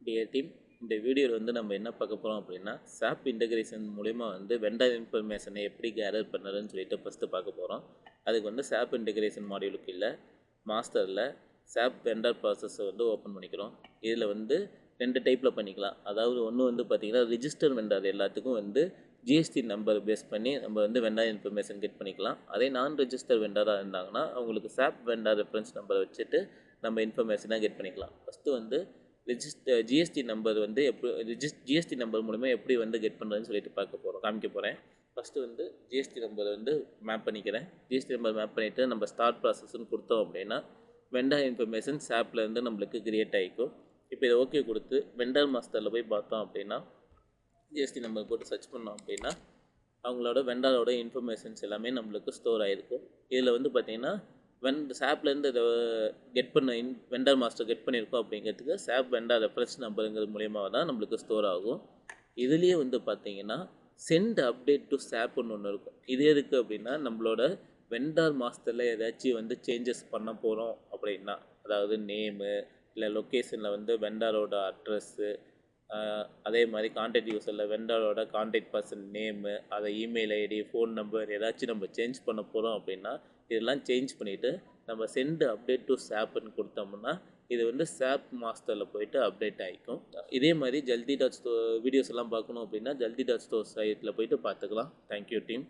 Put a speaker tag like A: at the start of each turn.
A: Dear team, இந்த வீடியோவில் வந்து நம்ம என்ன பார்க்க போகிறோம் அப்படின்னா SAP இன்டகிரேஷன் மூலிமா வந்து வெண்டர் இன்ஃபர்மேஷனை எப்படி கேதர் பண்ணுறதுன்னு சொல்லிட்டு ஃபஸ்ட்டு பார்க்க போகிறோம். அதுக்கு வந்து SAP இன்டகிரேஷன் மாடியூலுக்கு இல்லை மாஸ்டரில் SAP வெண்டர் ப்ராசஸை வந்து ஓப்பன் பண்ணிக்கிறோம். இதில் வந்து ரெண்டு டைப்பில் பண்ணிக்கலாம். அதாவது ஒன்று வந்து பார்த்திங்கன்னா ரிஜிஸ்டர் வெண்டர் எல்லாத்துக்கும் வந்து ஜிஎஸ்டி நம்பர் பேஸ் பண்ணி நம்ம வந்து வெண்டர் இன்ஃபர்மேஷன் கெட் பண்ணிக்கலாம். அதே நான் ரெஜிஸ்டர் வெண்டராக இருந்தாங்கன்னா அவங்களுக்கு SAP வெண்டர் ரெஃபரன்ஸ் நம்பரை வச்சுட்டு நம்ம இன்ஃபர்மேஷனாக கெட் பண்ணிக்கலாம். ஃபஸ்ட்டு வந்து ஜிஎஸ்டி நம்பர் வந்து ஜிஎஸ்டி நம்பர் மூலமா எப்படி வந்து கெட் பண்ணுறதுன்னு சொல்லிட்டு காமிக்க போகிறேன். ஃபஸ்ட்டு வந்து ஜிஎஸ்டி நம்பர் வந்து மேப் பண்ணிக்கிறேன். ஜிஎஸ்டி நம்பர் மேப் பண்ணிவிட்டு நம்ம ஸ்டார்ட் ப்ராசஸ்ன்னு கொடுத்தோம் அப்படின்னா வெண்டர் இன்ஃபர்மேஷன் SAPல இருந்து நம்மளுக்கு கிரியேட் ஆகிக்கும். இப்போ இதை ஓகே கொடுத்து வெண்டர் மாஸ்டரில் போய் பார்த்தோம் அப்படின்னா ஜிஎஸ்டி நம்பர் போட்டு சர்ச் பண்ணோம் அப்படின்னா அவங்களோட வெண்டரோட இன்ஃபர்மேஷன்ஸ் எல்லாமே நம்மளுக்கு ஸ்டோர் ஆகிருக்கும். இதில் வந்து பார்த்திங்கன்னா SAPலேருந்து இதை கெட் பண்ண வெண்டர் மாஸ்டர் கெட் பண்ணியிருக்கோம் அப்படிங்கிறதுக்கு SAP வெண்டர் ரெஃபரன்ஸ் நம்பருங்கிறது மூலியமாக தான் நம்மளுக்கு ஸ்டோர் ஆகும். இதுலேயே வந்து பார்த்திங்கன்னா சென்ட் அப்டேட் டு SAPன்னு ஒன்று இருக்கும். இது எதுக்கு அப்படின்னா நம்மளோட வெண்டர் மாஸ்டரில் ஏதாச்சும் வந்து சேஞ்சஸ் பண்ண போகிறோம் அப்படின்னா, அதாவது நேமு இல்லை லொக்கேஷனில் வந்து வெண்டரோட அட்ரஸ்ஸு, அதே மாதிரி கான்டாக்ட் யூஸரில் வெண்டரோட கான்டாக்ட் பர்சன் நேமு, அதை இமெயில் ஐடி, ஃபோன் நம்பர் ஏதாச்சும் நம்ம சேஞ்ச் பண்ண போகிறோம் அப்படின்னா இதெல்லாம் சேஞ்ச் பண்ணிவிட்டு நம்ம சென்ட் அப்டேட் டு SAPன்னு கொடுத்தோம்னா இது வந்து SAP மாஸ்டரில் போயிட்டு அப்டேட் ஆகிக்கும். இதே மாதிரி ஜல்தி டாட் ஸ்டோர் வீடியோஸ் எல்லாம் பார்க்கணும் அப்படின்னா ஜல்தி டாட் ஸ்டோர் சைட்டில் போயிட்டு பார்த்துக்கலாம். Thank you team.